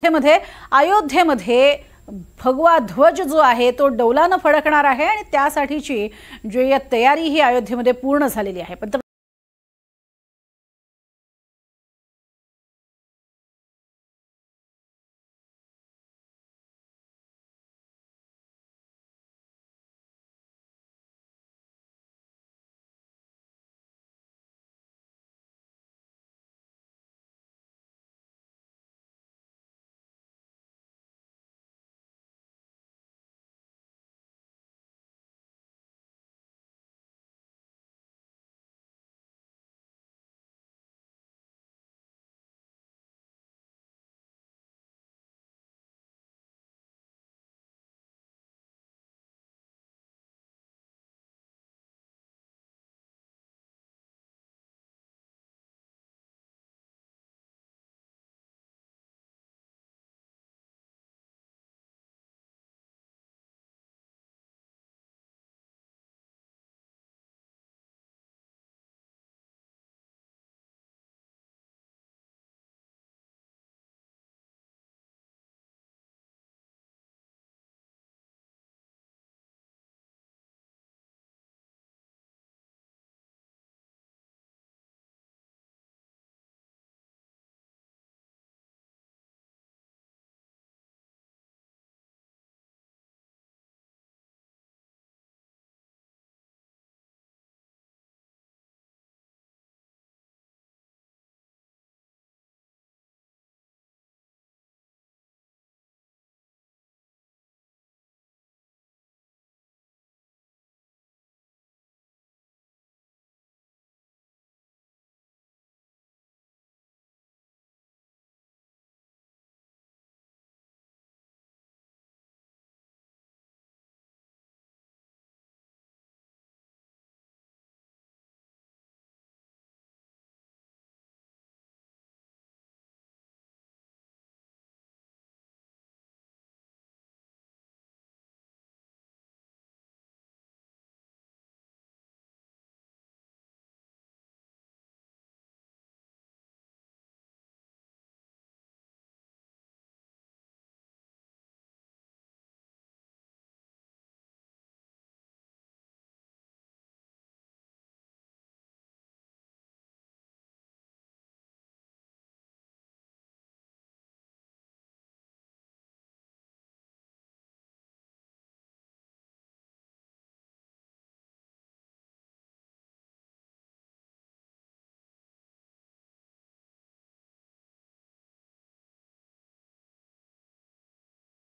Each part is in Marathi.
अयोध्येमध्ये भगवा ध्वज जो आहे तो डौलाने फडकणार आहे आणि त्यासाठीची जी तयारी ही अयोध्येमध्ये पूर्ण झालेली आहे।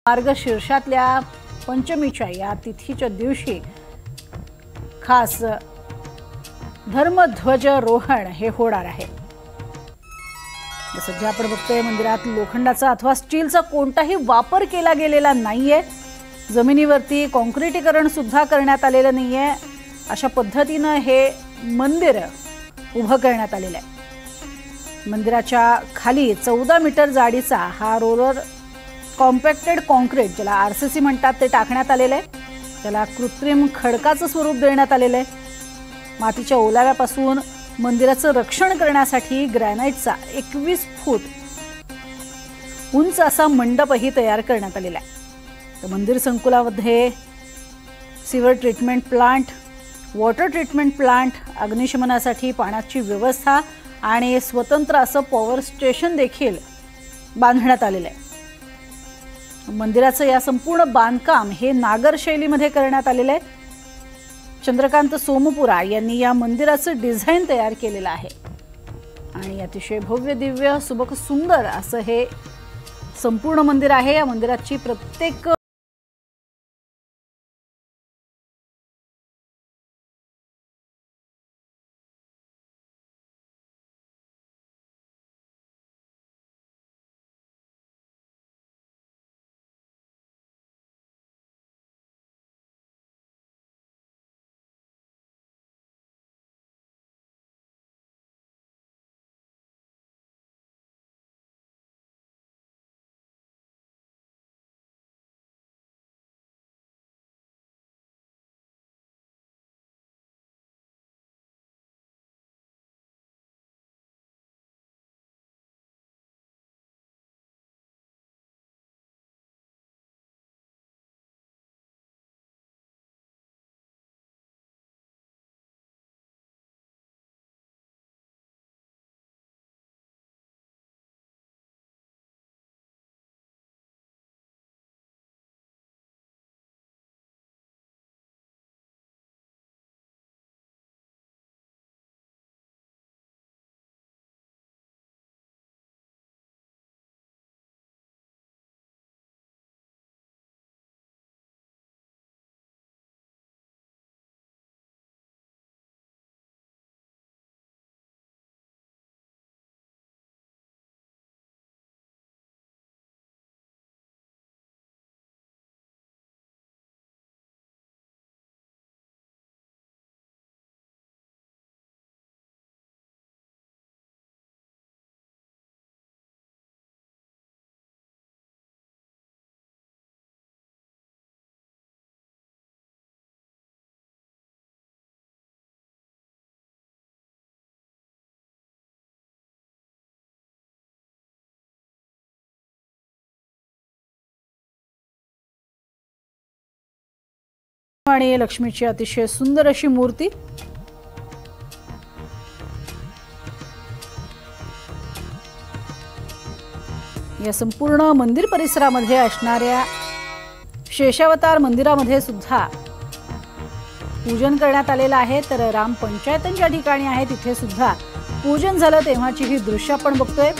मार्गशीर्षातल्या पंचमीच्या या तिथीच्या दिवशी खास धर्मध्वज रोहण हे होणार आहे। सध्या आपण बघतोय मंदिरात लोखंडाचा अथवा स्टीलचा कोणताही वापर केला गेलेला नाहीये। जमिनीवरती काँक्रीटीकरण सुद्धा करण्यात आलेलं नाहीये। अशा पद्धतीने हे मंदिर उभं करण्यात आलेलं आहे। मंदिराच्या खाली 14 मीटर जाडीचा हा रोलर कॉम्पॅक्टेड कॉन्क्रीट ज्याला आरसीसी म्हणतात ते टाकण्यात आलेले आहे। त्याला कृत्रिम खडकाचं स्वरूप देण्यात आलेलं आहे। मातीच्या ओलाव्यापासून मंदिराचं रक्षण करण्यासाठी ग्रॅनाइटचा 21 फूट उंच असा मंडपही तयार करण्यात आलेला आहे। तर मंदिर संकुलामध्ये sewer treatment plant, water treatment plant, अग्निशमनासाठी पाण्याची व्यवस्था आणि स्वतंत्र असं पॉवर स्टेशन देखील बांधण्यात आलेलं आहे। मंदिराचं या संपूर्ण बांधकाम हे नागर शैलीमध्ये करण्यात आलेलं आहे। चंद्रकांत सोमपुरा यांनी या मंदिराचं डिझाइन तयार केलेलं आहे आणि अतिशय भव्य दिव्य सुबक सुंदर असं हे संपूर्ण मंदिर आहे। या मंदिराची प्रत्येक आणि लक्ष्मीची अतिशय सुंदर अशी मूर्ती। या संपूर्ण मंदिर परिसरामध्ये असणाऱ्या शेषावतार मंदिरामध्ये सुद्धा पूजन करण्यात आलेलं आहे। तर राम पंचायतन ज्या ठिकाणी आहे तिथे सुद्धा पूजन झालं तेव्हाची ही दृश्य आपण बघतोय।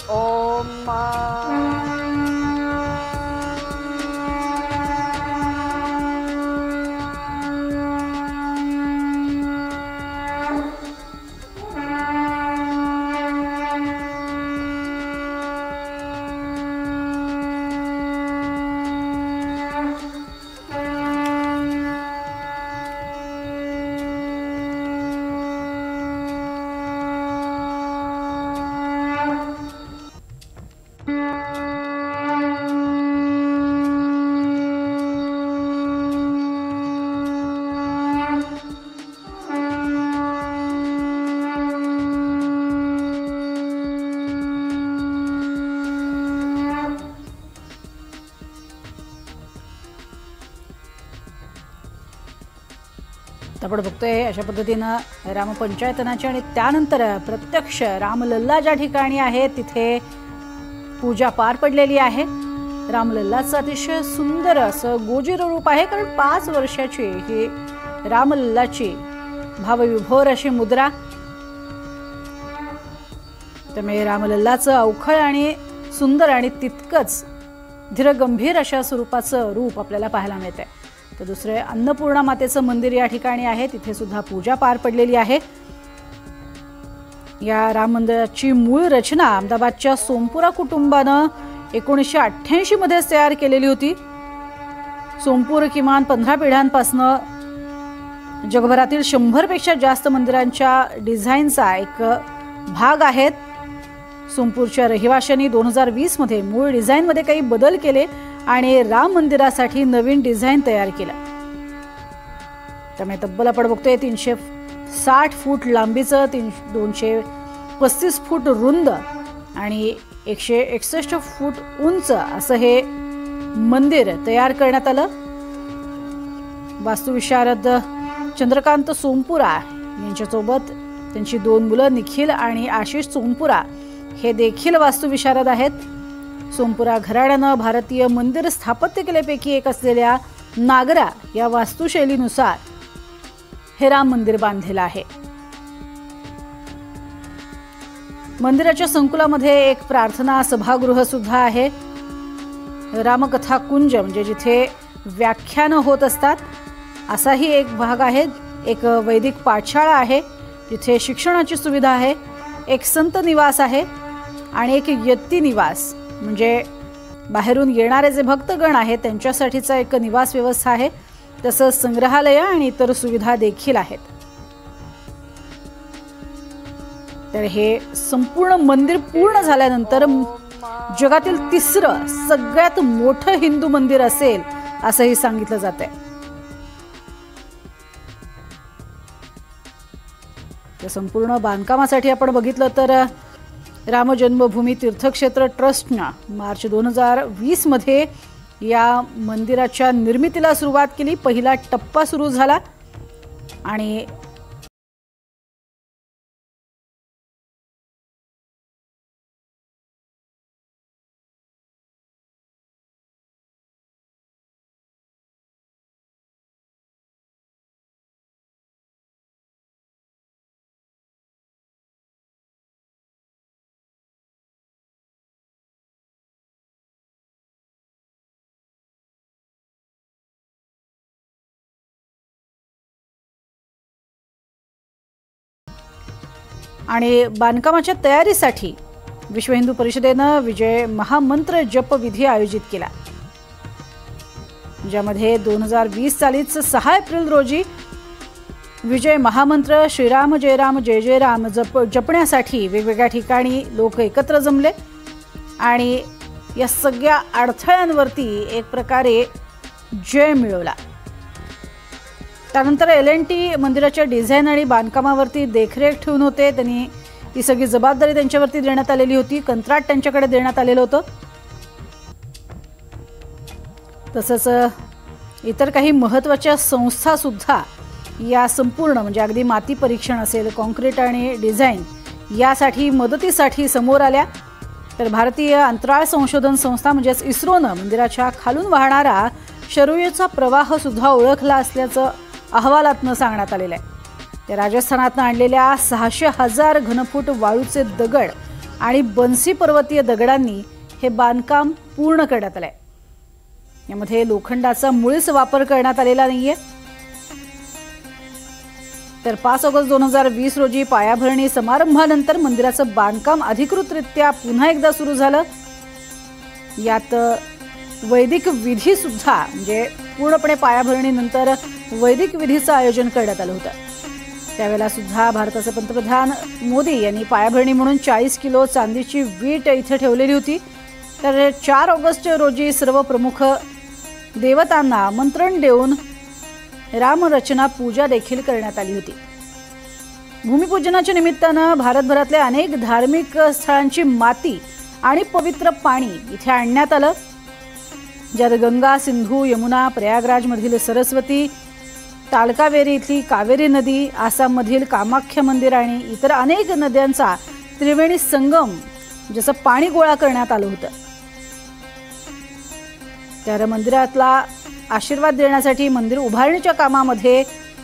ओम आपण बघतोय अशा पद्धतीने राम पंचायतनाची आणि त्यानंतर प्रत्यक्ष रामलल्ला ज्या ठिकाणी आहे तिथे पूजा पार पडलेली आहे। रामलल्लाचं अतिशय सुंदर असं गोजीर रूप आहे, कारण 5 वर्षाची ही रामलल्लाची भावविभोर अशी मुद्रा। त्यामुळे रामलल्लाचं अवखळ आणि सुंदर आणि तितकंच धीरगंभीर अशा स्वरूपाचं रूप आपल्याला पाहायला मिळते। तर दुसरे अन्नपूर्णा मातेचं मंदिर या ठिकाणी आहे, तिथे सुद्धा पूजा पार पडलेली आहे। या राम मंदिराची मूळ रचना अहमदाबादच्या सोमपुरा कुटुंबानं 1988 मध्ये तयार केलेली होती। सोमपूर किमान 15 पिढ्यांपासून जगभरातील 100 पेक्षा जास्त मंदिरांच्या डिझाईनचा एक भाग आहेत। सोमपूरच्या रहिवाशांनी 2020 मध्ये मूळ डिझाईन मध्ये काही बदल केले आणि राम मंदिरासाठी नवीन डिझाईन तयार केला। त्यामुळे तब्बल आपण बघतोय 360 फूट लांबीचं, 235 फूट रुंद आणि 161 फूट उंच असं हे मंदिर तयार करण्यात आलं। वास्तुविशारद चंद्रकांत सोमपुरा यांच्यासोबत त्यांची 2 मुलं निखिल आणि आशिष सोमपुरा हे देखील वास्तुविशारद आहेत। सोमपुरा घराण्यानं भारतीय मंदिर स्थापत्यकलेपैकी एक असलेल्या नागरा या वास्तुशैलीनुसार हे राम मंदिर बांधलेलं आहे। मंदिराच्या संकुलामध्ये एक प्रार्थना सभागृह सुद्धा आहे। रामकथा कुंज म्हणजे जिथे व्याख्यानं होत असतात असाही एक भाग आहे। एक वैदिक पाठशाळा आहे जिथे शिक्षणाची सुविधा आहे। एक संत निवास आहे आणि एक यत्ती निवास म्हणजे बाहेरून येणारे जे भक्तगण आहेत त्यांच्यासाठीचा एक निवास व्यवस्था आहे। तसंच संग्रहालय आणि इतर सुविधा देखील आहेत। तर हे संपूर्ण मंदिर पूर्ण झाल्यानंतर जगातील 3रं सगळ्यात मोठं हिंदू मंदिर असेल असंही सांगितलं जातंय। या संपूर्ण बांधकामासाठी आपण बघितलं तर राम जन्मभूमी तीर्थक्षेत्र ट्रस्टनं मार्च 2020 मध्ये या मंदिराच्या निर्मितीला सुरुवात केली। पहिला टप्पा सुरू झाला आणि बांधकामाच्या तयारीसाठी विश्व हिंदू परिषदेनं विजय महामंत्र जप विधी आयोजित केला, ज्यामध्ये 2020 सालीच 6 एप्रिल रोजी विजय महामंत्र श्रीराम जय राम जय जय राम जपण्यासाठी वेगवेगळ्या ठिकाणी लोक एकत्र जमले आणि या सगळ्या अडथळ्यांवरती एक प्रकारे जय मिळवला। त्यानंतर LNT मंदिराच्या डिझाईन आणि बांधकामावरती देखरेख ठेवून होते। त्यांनी ती सगळी जबाबदारी त्यांच्यावरती देण्यात आलेली होती, कंत्राट त्यांच्याकडे देण्यात आलेलं होतं। तसंच इतर काही महत्त्वाच्या संस्था सुद्धा या संपूर्ण म्हणजे अगदी माती परीक्षण असेल, कॉन्क्रीट आणि डिझाईन यासाठी मदतीसाठी समोर आल्या। तर भारतीय अंतराळ संशोधन संस्था म्हणजेच इस्रोनं मंदिराच्या खालून वाहणारा शरयूचा प्रवाह सुद्धा ओळखला असल्याचं अहवालातनं सांगण्यात आलेलं आहे। त्या राजस्थानातनं आणलेल्या 600,000 घनफूट वाळूचे दगड आणि बन्सी पर्वतीय दगडांनी हे बांधकाम पूर्ण करण्यात आलंय। यामध्ये लोखंडाचा मुळीच वापर करण्यात आलेला नाहीये। तर 5 ऑगस्ट 2020 रोजी पायाभरणी समारंभानंतर मंदिराचं बांधकाम अधिकृतरित्या पुन्हा एकदा सुरू झालं। यात वैदिक विधी सुद्धा म्हणजे पूर्णपणे पायाभरणीनंतर वैदिक विधीचं आयोजन करण्यात आलं होतं। त्यावेळेला सुद्धा भारताचे पंतप्रधान मोदी यांनी पायाभरणी म्हणून 40 किलो चांदीची वीट इथे ठेवलेली होती। तर 4 ऑगस्ट रोजी सर्व प्रमुख देवतांना आमंत्रण देऊन रामरचना पूजा देखील करण्यात आली होती। भूमिपूजनाच्या निमित्तानं भारतभरातल्या अनेक धार्मिक स्थळांची माती आणि पवित्र पाणी इथे आणण्यात आलं, ज्यात गंगा, सिंधू, यमुना, प्रयागराज मधील सरस्वती, तालकावेरी इथली कावेरी नदी, आसाममधील कामाख्या मंदिर आणि इतर अनेक नद्यांचा त्रिवेणी संगम जसं पाणी गोळा करण्यात आलं होतं। तर मंदिरातला आशीर्वाद देण्यासाठी मंदिर उभारणीच्या कामामध्ये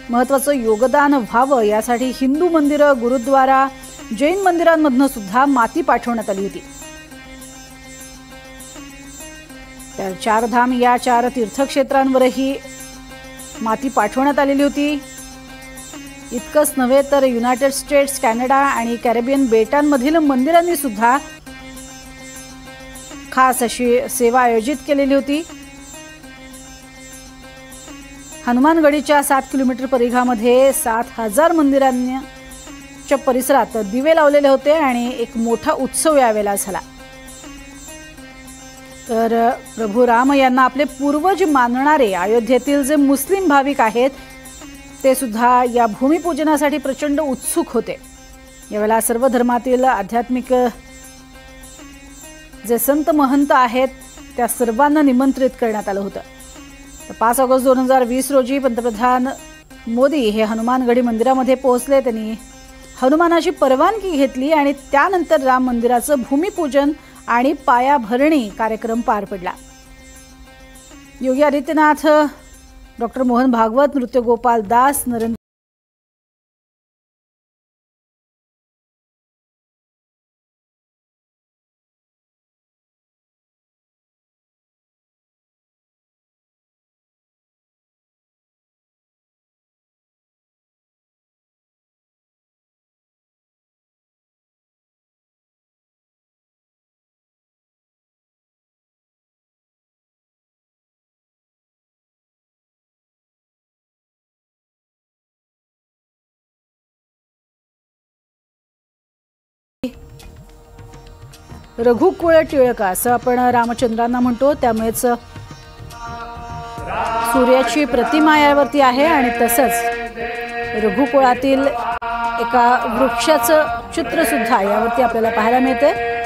महत्त्वाचं योगदान व्हावं यासाठी हिंदू मंदिरं, गुरुद्वारा, जैन मंदिरांमधनं सुद्धा माती पाठवण्यात आली होती। तर 4 धाम या 4 तीर्थक्षेत्रांवरही माती पाठवण्यात आलेली होती। इतकंच नव्हे तर युनायटेड स्टेट्स, कॅनडा आणि कॅरेबियन बेटांमधील मंदिरांनी सुद्धा खास अशी सेवा आयोजित केलेली होती। हनुमानगडीच्या 7 किलोमीटर परिघामध्ये 7,000 मंदिरांच्या परिसरात दिवे लावलेले होते आणि एक मोठा उत्सव यावेळेला झाला। तर प्रभू राम यांना आपले पूर्वज मानणारे अयोध्येतील जे मुस्लिम भाविक आहेत ते सुद्धा या भूमिपूजनासाठी प्रचंड उत्सुक होते। यावेळेला सर्व धर्मातील आध्यात्मिक जे संत महंत आहेत त्या सर्वांना निमंत्रित करण्यात आलं होतं। 5 ऑगस्ट 2020 रोजी पंतप्रधान मोदी हे हनुमानगडी मंदिरामध्ये पोहोचले। त्यांनी हनुमानाची परवानगी घेतली आणि त्यानंतर राम मंदिराचं भूमिपूजन आणि पायाभरणी कार्यक्रम पार पडला। योगी आदित्यनाथ, डॉक्टर मोहन भागवत, नृत्य गोपाल दास, नरेंद्र रघुकुळ टिळक असं आपण रामचंद्रांना म्हणतो, त्यामुळेच सूर्याची प्रतिमा यावरती आहे आणि तसंच रघुकुळातील एका वृक्षाचं चित्र सुद्धा यावरती आपल्याला पाहायला मिळते.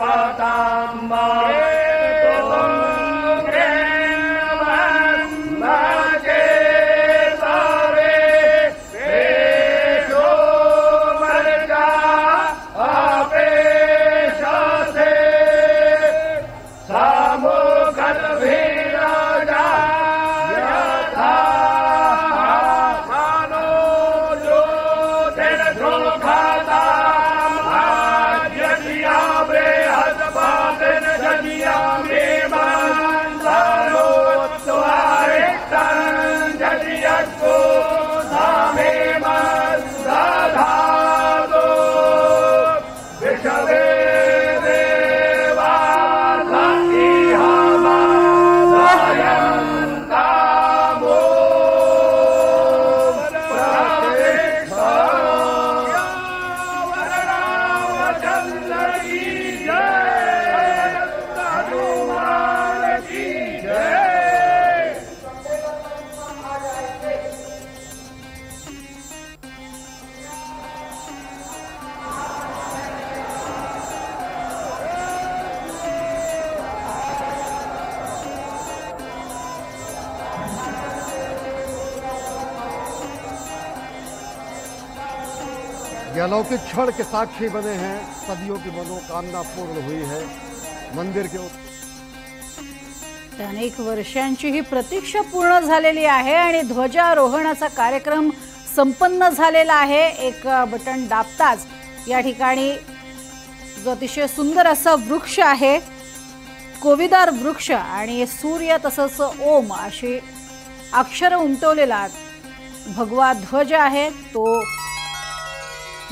खाता ये अलौकिक क्षण के साक्षी बने हैं। सदियों की मनोकामना पूर्ण हुई है। मंदिर के अनेक वर्षांची ही प्रतीक्षा पूर्ण झालेली आहे आणि ध्वजारोहणाचा कार्यक्रम संपन्न झालेला आहे। एक बटन दाबताच या ठिकाणी जो अतिशय सुंदर असा वृक्ष आहे, कोविदार वृक्ष आणि सूर्य तसंच ओम अशी अक्षर उमटवलेला भगवा ध्वज आहे, तो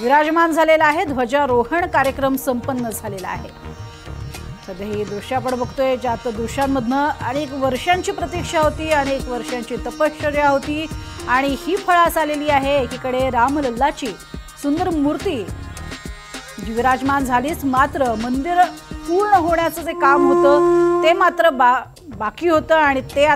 विराजमान झालेला आहे। ध्वजारोहण कार्यक्रम संपन्न झालेला आहे। सध्या ही दृश्य आपण बघतोय, ज्यात दृश्यांमधनं अनेक वर्षांची प्रतीक्षा होती, अनेक वर्षांची तपश्चर्या होती आणि ही फळास आलेली आहे। एकीकडे रामलल्लाची सुंदर मूर्ती जी विराजमान झालीच, मात्र मंदिर पूर्ण होण्याचं जे काम होतं ते मात्र बाकी होतं आणि ते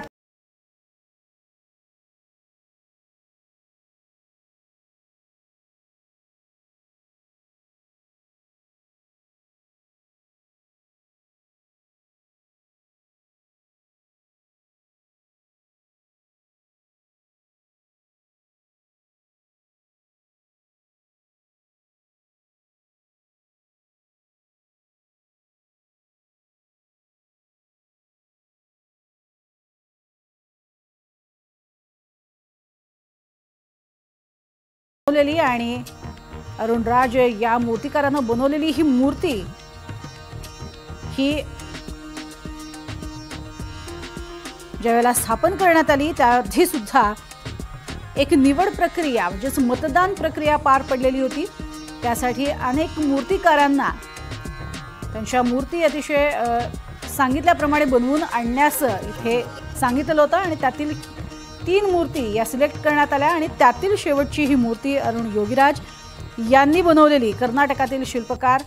बनवलेली आणि अरुणराज या मूर्तिकारानं बनवलेली ही मूर्ती ही ज्यावेळेला स्थापन करण्यात आली त्याआधी सुद्धा एक निवड प्रक्रिया म्हणजेच मतदान प्रक्रिया पार पडलेली होती। त्यासाठी अनेक मूर्तिकारांना त्यांच्या मूर्ती अतिशय सांगितल्याप्रमाणे बनवून आणण्यास इथे सांगितलं होतं आणि त्यातील 3 मूर्ती या सिलेक्ट करण्यात आल्या आणि त्यातील शेवटची ही मूर्ती अरुण योगीराज यांनी बनवलेली कर्नाटकातील शिल्पकार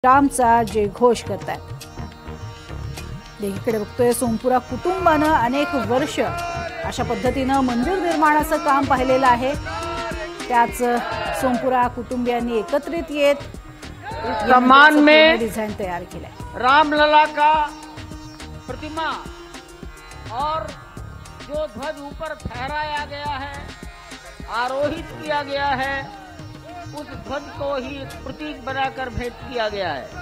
रामचा जयघोष करतायत। एकीकडे बघतोय सोमपुरा कुटुंबानं अनेक वर्ष अशा पद्धतीनं मंदिर निर्माणाचं काम पाहिलेलं आहे। त्याच सोमपुरा कुटुंबियांनी एकत्रित येत सम्मान में डिजाइन तैयार केलाय। रामलला का प्रतिमा और जो ध्वज ऊपर फहराया गया है, आरोहित किया गया है, उस ध्वज को ही प्रतीक बनाकर भेंट किया गया है।